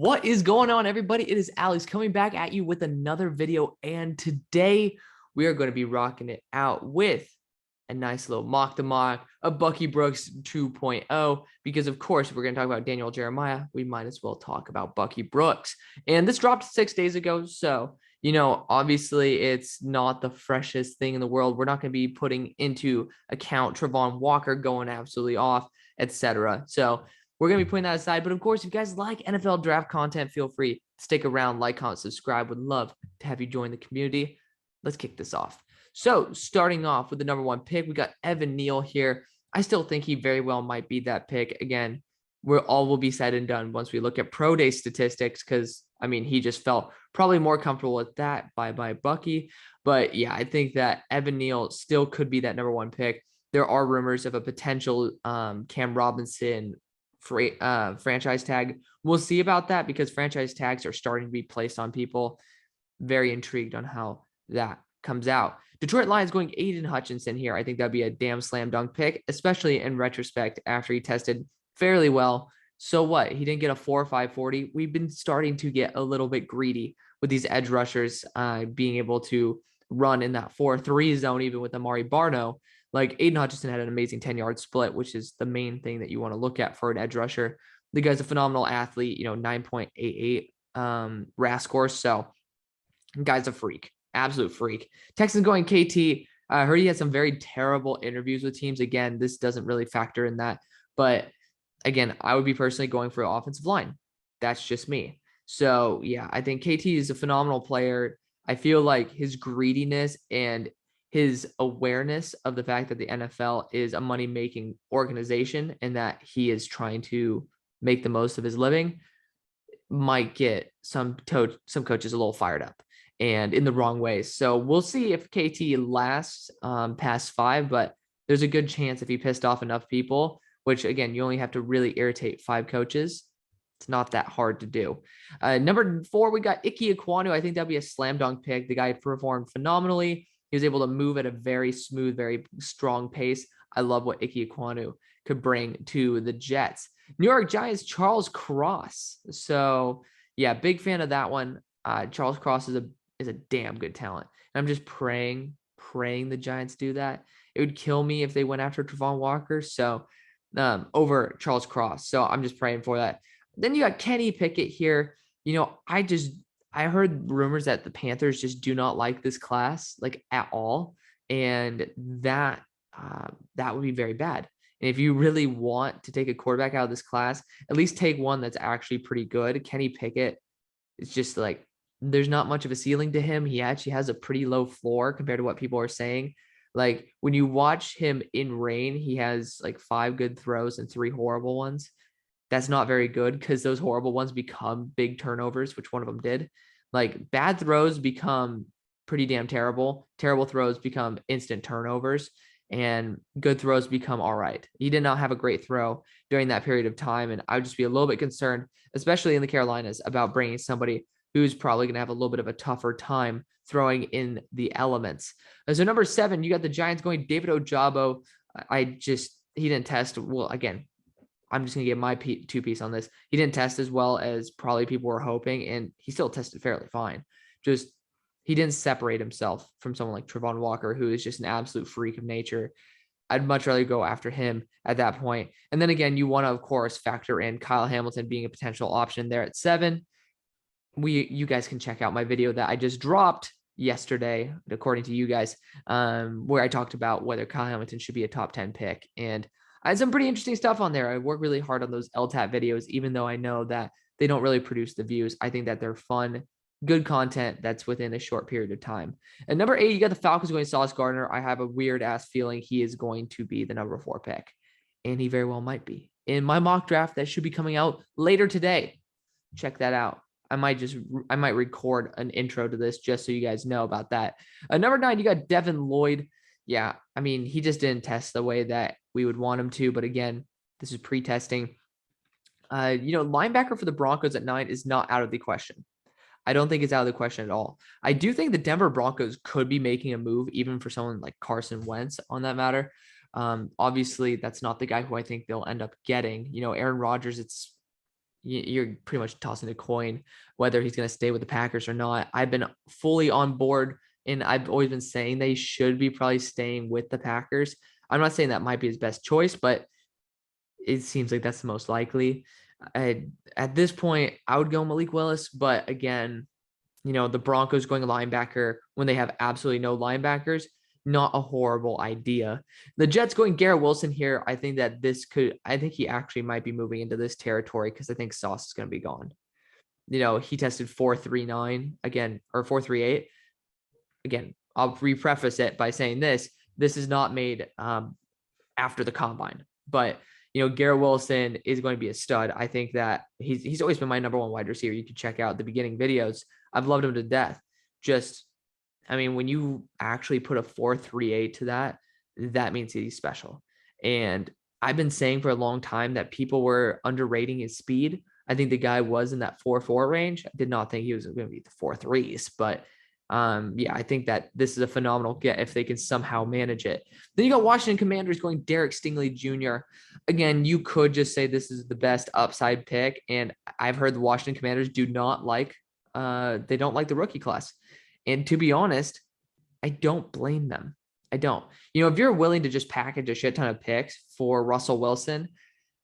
What is going on, everybody? It is Alex coming back at you with another video, and today we are going to be rocking it out with a nice little mock the mock, a Bucky Brooks 2.0, because of course we're going to talk about Daniel Jeremiah. We might as well talk about Bucky Brooks. And this dropped 6 days ago, so obviously it's not the freshest thing in the world. We're not going to be putting into account Trevon Walker going absolutely off, etc. So we're going to be putting that aside. But of course, if you guys like NFL draft content, feel free to stick around, like, comment, subscribe. Would love to have you join the community. Let's kick this off. So starting off with the number 1 pick, we got Evan Neal here. I still think he very well might be that pick. Again, all will be said and done once we look at pro day statistics, because he just felt probably more comfortable with that by Bucky. But yeah, I think that Evan Neal still could be that number 1 pick. There are rumors of a potential Cam Robinson franchise tag. We'll see about that, because franchise tags are starting to be placed on people. Very intrigued on how that comes out. Detroit Lions going Aiden Hutchinson here. I think that'd be a damn slam dunk pick, especially in retrospect after he tested fairly well. So what? He didn't get a 4.5 40. We've been starting to get a little bit greedy with these edge rushers being able to run in that 4-3 zone, even with Amari Barno. Like, Aiden Hutchinson had an amazing 10-yard split, which is the main thing that you want to look at for an edge rusher. The guy's a phenomenal athlete, 9.88 RAS score. So guy's a freak, absolute freak. Texans going KT. I heard he had some very terrible interviews with teams. Again, this doesn't really factor in that. But again, I would be personally going for offensive line. That's just me. So yeah, I think KT is a phenomenal player. I feel like his greediness and his awareness of the fact that the NFL is a money-making organization and that he is trying to make the most of his living might get some coaches a little fired up and in the wrong ways. So we'll see if KT lasts past 5, but there's a good chance if he pissed off enough people, which again, you only have to really irritate 5 coaches. It's not that hard to do. Number 4, we got Ike Ekwonu. I think that'd be a slam dunk pick. The guy performed phenomenally. He was able to move at a very smooth, very strong pace. I love what Ike Ekwonu could bring to the Jets. New York Giants, Charles Cross. So yeah, big fan of that one. Charles Cross is a damn good talent. And I'm just praying the Giants do that. It would kill me if they went after Trevon Walker. So over Charles Cross. So I'm just praying for that. Then you got Kenny Pickett here. I heard rumors that the Panthers just do not like this class, like, at all. And that would be very bad. And if you really want to take a quarterback out of this class, at least take one that's actually pretty good. Kenny Pickett is just like, there's not much of a ceiling to him. He actually has a pretty low floor compared to what people are saying. Like, when you watch him in rain, he has like 5 good throws and 3 horrible ones. That's not very good, because those horrible ones become big turnovers, which one of them did. Like, bad throws become pretty damn terrible. Terrible throws become instant turnovers, and good throws become all right. He did not have a great throw during that period of time, and I would just be a little bit concerned, especially in the Carolinas, about bringing somebody who's probably going to have a little bit of a tougher time throwing in the elements. So number 7, you got the Giants going David Ojabo. He didn't test well. Again, I'm just going to get my 2 piece on this. He didn't test as well as probably people were hoping, and he still tested fairly fine. Just, he didn't separate himself from someone like Trevon Walker, who is just an absolute freak of nature. I'd much rather go after him at that point. And then again, you want to, of course, factor in Kyle Hamilton being a potential option there at 7. You guys can check out my video that I just dropped yesterday, according to you guys, where I talked about whether Kyle Hamilton should be a top 10 pick. And I had some pretty interesting stuff on there. I work really hard on those LTAP videos, even though I know that they don't really produce the views. I think that they're fun, good content that's within a short period of time. And number 8, you got the Falcons going Sauce Gardner. I have a weird ass feeling he is going to be the number 4 pick, and he very well might be. In my mock draft that should be coming out later today, check that out. I might record an intro to this just so you guys know about that. Number 9, you got Devin Lloyd. Yeah, he just didn't test the way that we would want him to. But again, this is pre-testing. Linebacker for the Broncos at 9 is not out of the question. I don't think it's out of the question at all. I do think the Denver Broncos could be making a move, even for someone like Carson Wentz on that matter. Obviously, that's not the guy who I think they'll end up getting. Aaron Rodgers, it's you're pretty much tossing a coin whether he's going to stay with the Packers or not. I've been fully on board, and I've always been saying they should be probably staying with the Packers. I'm not saying that might be his best choice, but it seems like that's the most likely. At this point, I would go Malik Willis, but again, the Broncos going linebacker when they have absolutely no linebackers, not a horrible idea. The Jets going Garrett Wilson here. I think he actually might be moving into this territory because I think Sauce is going to be gone. He tested 4.39 again, or 4.38. Again, I'll repreface it by saying this is not made after the combine, but Garrett Wilson is going to be a stud. I think that he's always been my number one wide receiver. You can check out the beginning videos. I've loved him to death. When you actually put a 4.38 to that means he's special. And I've been saying for a long time that people were underrating his speed. I think the guy was in that 4.4 range. I did not think he was going to be the 4.3s, but I think that this is a phenomenal get if they can somehow manage it. Then you got Washington Commanders going Derrick Stingley Jr. Again, you could just say this is the best upside pick, and I've heard the Washington Commanders they don't like the rookie class. And to be honest, I don't blame them. I don't. If you're willing to just package a shit ton of picks for Russell Wilson,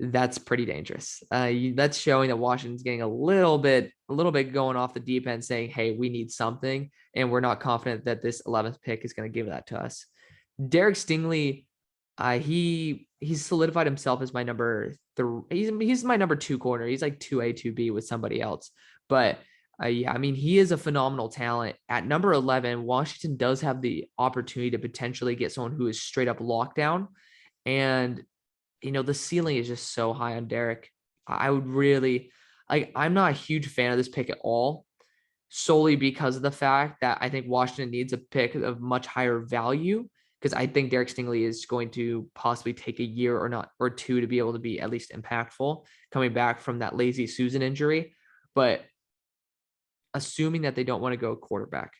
that's pretty dangerous. That's showing that Washington's getting a little bit going off the deep end, saying, hey, we need something, and we're not confident that this 11th pick is going to give that to us. Derrick Stingley, he's solidified himself as my number 3. He's my number 2 corner. He's like 2A, 2B with somebody else. But he is a phenomenal talent. At number 11, Washington does have the opportunity to potentially get someone who is straight up lockdown. And the ceiling is just so high on Derrick. I would really I'm not a huge fan of this pick at all, solely because of the fact that I think Washington needs a pick of much higher value, because I think Derrick Stingley is going to possibly take a year or 2 to be able to be at least impactful coming back from that lazy Susan injury. But assuming that they don't want to go quarterback,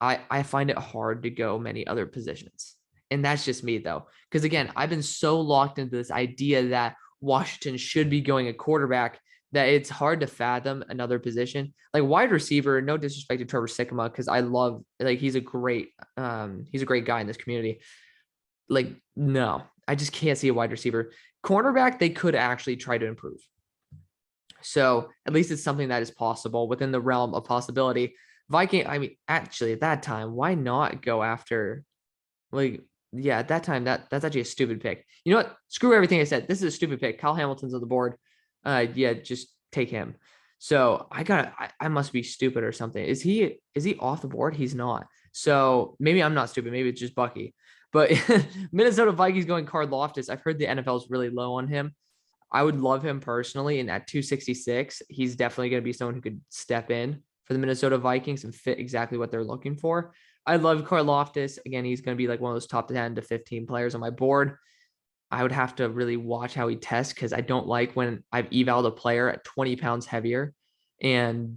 I find it hard to go many other positions. And that's just me, though, because, again, I've been so locked into this idea that Washington should be going a quarterback that it's hard to fathom another position. Like wide receiver, no disrespect to Trevor Sikkema, because I love, he's a great guy in this community. No, I just can't see a wide receiver. Cornerback, they could actually try to improve. So at least it's something that is possible within the realm of possibility. Viking, actually, at that time, why not go after, at that time, that's actually a stupid pick. You know what? Screw everything I said. This is a stupid pick. Kyle Hamilton's on the board. Just take him. So I must be stupid or something. Is he off the board? He's not. So maybe I'm not stupid. Maybe it's just Bucky. But Minnesota Vikings going Karlaftis. I've heard the NFL is really low on him. I would love him personally. And at 266, he's definitely going to be someone who could step in for the Minnesota Vikings and fit exactly what they're looking for. I love Karlaftis. Again, he's going to be like one of those top 10 to 15 players on my board. I would have to really watch how he tests, because I don't like when I've evaled a player at 20 pounds heavier and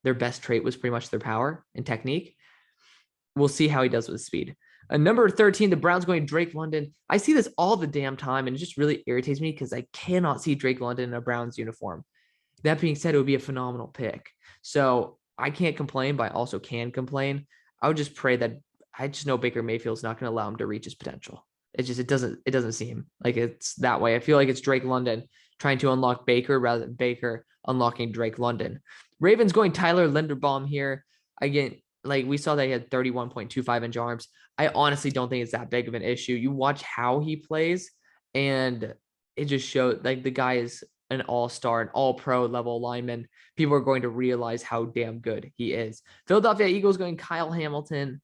their best trait was pretty much their power and technique. We'll see how he does with speed. Number 13, the Browns going Drake London. I see this all the damn time, and it just really irritates me because I cannot see Drake London in a Browns uniform. That being said, it would be a phenomenal pick. So I can't complain, but I also can complain. I would just pray that I just know Baker Mayfield's not going to allow him to reach his potential. It doesn't seem like it's that way. I feel like it's Drake London trying to unlock Baker rather than Baker unlocking Drake London. Ravens going Tyler Linderbaum here. Again, we saw that he had 31.25 inch arms. I honestly don't think it's that big of an issue. You watch how he plays, and it just showed the guy is an all-star, an all-pro level lineman. People are going to realize how damn good he is. Philadelphia Eagles going Kyle Hamilton.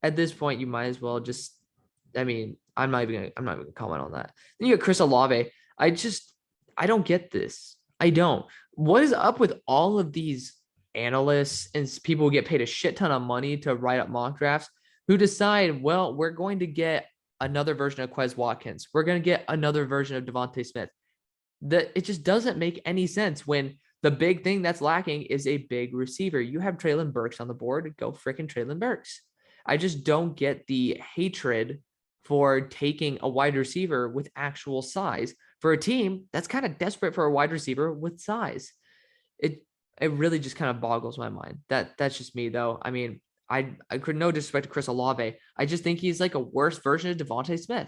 At this point, you might as well just, I'm not even gonna comment on that. Then you got Chris Olave. I don't get this. I don't. What is up with all of these analysts and people who get paid a shit ton of money to write up mock drafts who decide, well, we're going to get another version of Quez Watkins. We're going to get another version of Devontae Smith. It just doesn't make any sense when the big thing that's lacking is a big receiver. You have Treylon Burks on the board. Go freaking Treylon Burks. I just don't get the hatred for taking a wide receiver with actual size for a team that's kind of desperate for a wide receiver with size. It really just kind of boggles my mind. That's just me though. I mean, I could no disrespect to Chris Olave. I just think he's like a worse version of Devonta Smith.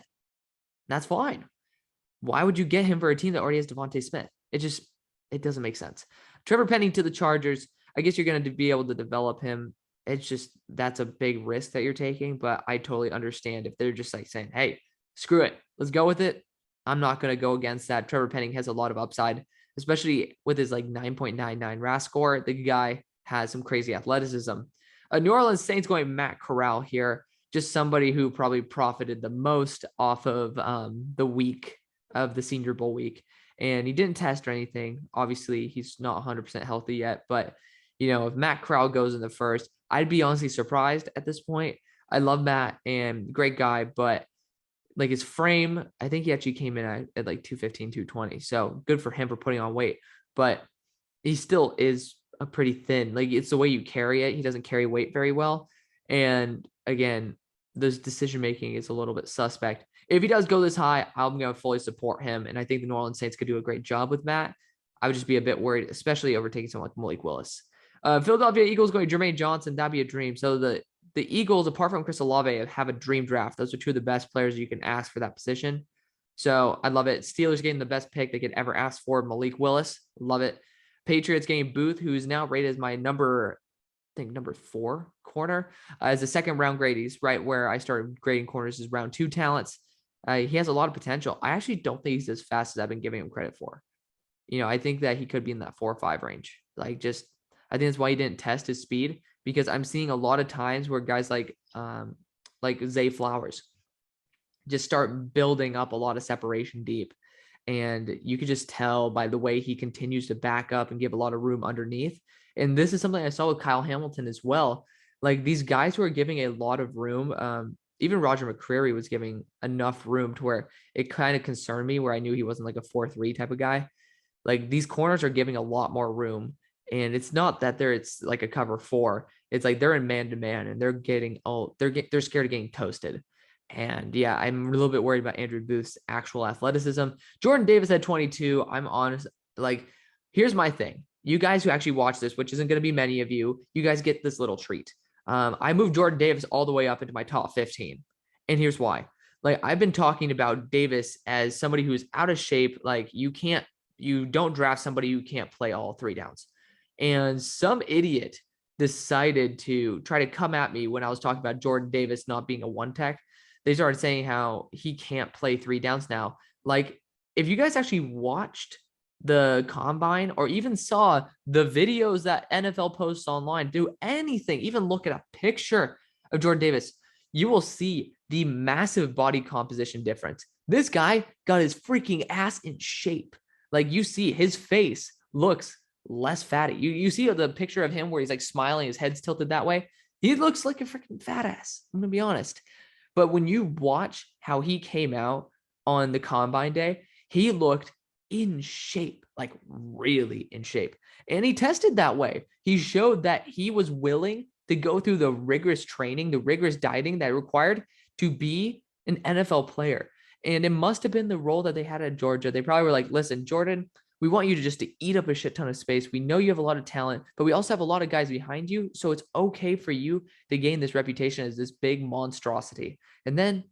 That's fine. Why would you get him for a team that already has Devonta Smith? It doesn't make sense. Trevor Penning to the Chargers. I guess you're going to be able to develop him. It's just, that's a big risk that you're taking, but I totally understand if they're just like saying, hey, screw it, let's go with it. I'm not going to go against that. Trevor Penning has a lot of upside, especially with his like 9.99 RAS score. The guy has some crazy athleticism. New Orleans Saints going Matt Corral here. Just somebody who probably profited the most off of the week of the Senior Bowl week. And he didn't test or anything. Obviously, he's not 100% healthy yet. But, you know, if Matt Corral goes in the first, I'd be honestly surprised at this point. I love Matt and great guy, but like his frame, I think he actually came in at like 215, 220. So good for him for putting on weight. But he still is a pretty thin. Like, it's the way you carry it. He doesn't carry weight very well. And again, this decision making is a little bit suspect. If he does go this high, I'm going to fully support him. And I think the New Orleans Saints could do a great job with Matt. I would just be a bit worried, especially overtaking someone like Malik Willis. Philadelphia Eagles going Jermaine Johnson. That'd be a dream. So the Eagles, apart from Chris Olave, have a dream draft. Those are two of the best players you can ask for that position. So I love it. Steelers getting the best pick they could ever ask for, Malik Willis. Love it. Patriots getting Booth, who is now rated as my number 4 corner, as a second round grade. He's right where I started grading corners, is round 2 talents. He has a lot of potential. I actually don't think he's as fast as I've been giving him credit for. You know, I think that he could be in that 4 or 5 range. I think that's why he didn't test his speed, because I'm seeing a lot of times where guys like Zay Flowers just start building up a lot of separation deep. And you could just tell by the way he continues to back up and give a lot of room underneath. And this is something I saw with Kyle Hamilton as well. Like, these guys who are giving a lot of room, even Roger McCreary was giving enough room to where it kind of concerned me, where I knew he wasn't like a 4-3 type of guy. Like, these corners are giving a lot more room. And it's not that it's like a cover 4. It's like they're in man-to-man and they're scared of getting toasted. And yeah, I'm a little bit worried about Andrew Booth's actual athleticism. Jordan Davis at 22. I'm honest. Like, here's my thing. You guys who actually watch this, which isn't going to be many of you, you guys get this little treat. I moved Jordan Davis all the way up into my top 15. And here's why. Like, I've been talking about Davis as somebody who's out of shape. Like, you don't draft somebody who can't play all 3 downs. And some idiot decided to try to come at me when I was talking about Jordan Davis not being a 1 tech. They started saying how he can't play 3 downs now. Like, if you guys actually watched the combine or even saw the videos that NFL posts online, do anything, even look at a picture of Jordan Davis, you will see the massive body composition difference. This guy got his freaking ass in shape. Like, you see his face looks less fatty. You see the picture of him where he's like smiling, his head's tilted that way. He looks like a freaking fat ass. I'm gonna be honest. But when you watch how he came out on the combine day, he looked in shape, like really in shape. And he tested that way. He showed that he was willing to go through the rigorous training, the rigorous dieting that required to be an NFL player. And it must have been the role that they had at Georgia. They probably were like, listen, Jordan, we want you to eat up a shit ton of space. We know you have a lot of talent, but we also have a lot of guys behind you. So it's okay for you to gain this reputation as this big monstrosity. And then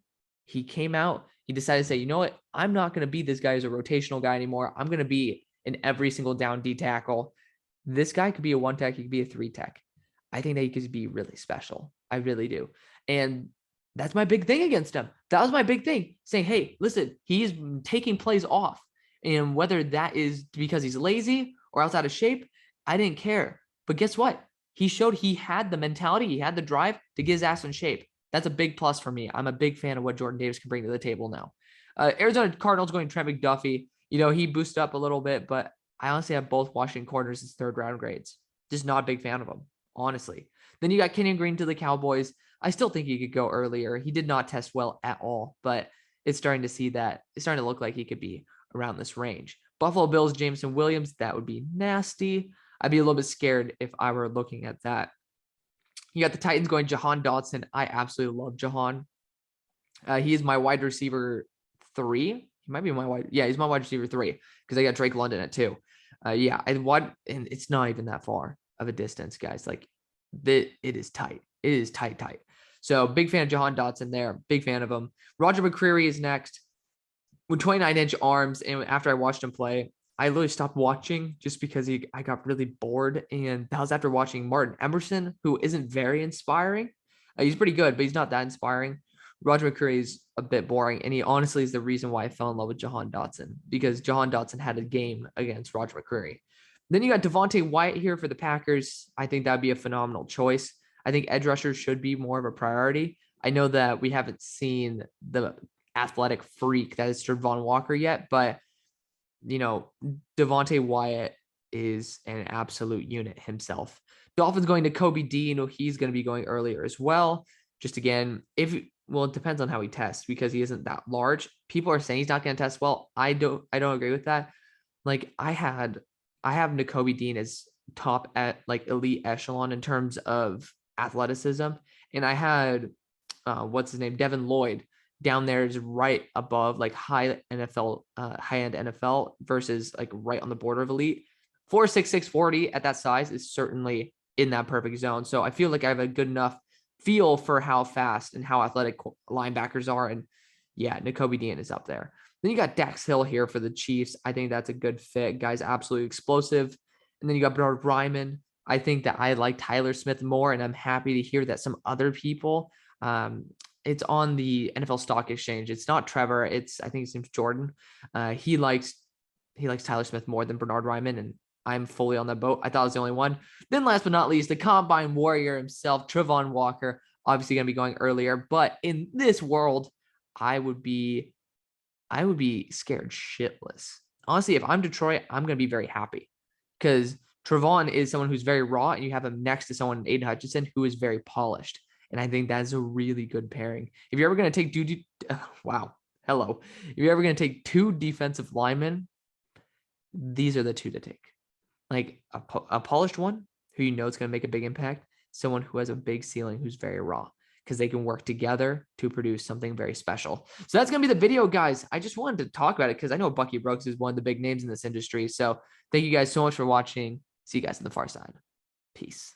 he came out, he decided to say, you know what? I'm not going to be this guy as a rotational guy anymore. I'm going to be in every single down D tackle. This guy could be a 1 tech. He could be a 3 tech. I think that he could be really special. I really do. And that's my big thing against him. That was my big thing, saying, hey, listen, he's taking plays off. And whether that is because he's lazy or else out of shape, I didn't care. But guess what? He showed he had the mentality, he had the drive to get his ass in shape. That's a big plus for me. I'm a big fan of what Jordan Davis can bring to the table now. Arizona Cardinals going Trent McDuffie. You know, he boosted up a little bit, but I honestly have both Washington corners as 3rd round grades. Just not a big fan of them, honestly. Then you got Kenyan Green to the Cowboys. I still think he could go earlier. He did not test well at all, but it's starting to look like he could be around this range. Buffalo Bills, Jameson Williams, that would be nasty. I'd be a little bit scared if I were looking at that. You got the Titans going Jahan Dotson. I absolutely love Jahan. He is my wide receiver 3. he might be my wide. Yeah, he's my wide receiver 3 because I got Drake London at 2. Yeah, and it's not even that far of a distance, guys. Like it is tight. It is tight. So big fan of Jahan Dotson there. Big fan of him. Roger McCreary is next with 29-inch arms. And after I watched him play, I literally stopped watching just because I got really bored. And that was after watching Martin Emerson, who isn't very inspiring. He's pretty good, but he's not that inspiring. Roger McCreary is a bit boring, and he honestly is the reason why I fell in love with Jahan Dotson, because Jahan Dotson had a game against Roger McCreary. Then you got Devonta Wyatt here for the Packers. I think that'd be a phenomenal choice. I think edge rushers should be more of a priority. I know that we haven't seen the athletic freak that is Trevon Walker yet, but Devonta Wyatt is an absolute unit himself. Dolphins going to Kobe Dean. He's going to be going earlier as well. Just again, it depends on how he tests because he isn't that large. People are saying he's not going to test well. I don't agree with that. Like I have Nakobe Dean as top at like elite echelon in terms of athleticism. And I had, what's his name? Devin Lloyd down there is right above like high end NFL versus like right on the border of elite. 4.66 40 at that size is certainly in that perfect zone. So I feel like I have a good enough feel for how fast and how athletic linebackers are. And yeah, Nakobe Dean is up there. Then you got Dax Hill here for the Chiefs. I think that's a good fit. Guy's absolutely explosive. And then you got Bernard Ryman. I think that I like Tyler Smith more, and I'm happy to hear that some other people, it's on the NFL Stock Exchange. It's not Trevor. I think his name's Jordan. He likes Tyler Smith more than Bernard Ryman, and I'm fully on that boat. I thought I was the only one. Then last but not least, the combine warrior himself, Trevon Walker, obviously going to be going earlier. But in this world, I would be scared shitless. Honestly, if I'm Detroit, I'm going to be very happy because Trevon is someone who's very raw, and you have him next to someone, Aiden Hutchinson, who is very polished. And I think that's a really good pairing. If you're ever going to take If you're ever going to take 2 defensive linemen, these are the 2 to take. Like a polished one who is going to make a big impact, someone who has a big ceiling who's very raw, because they can work together to produce something very special. So that's going to be the video, guys. I just wanted to talk about it because I know Bucky Brooks is one of the big names in this industry. So thank you guys so much for watching. See you guys on the far side. Peace.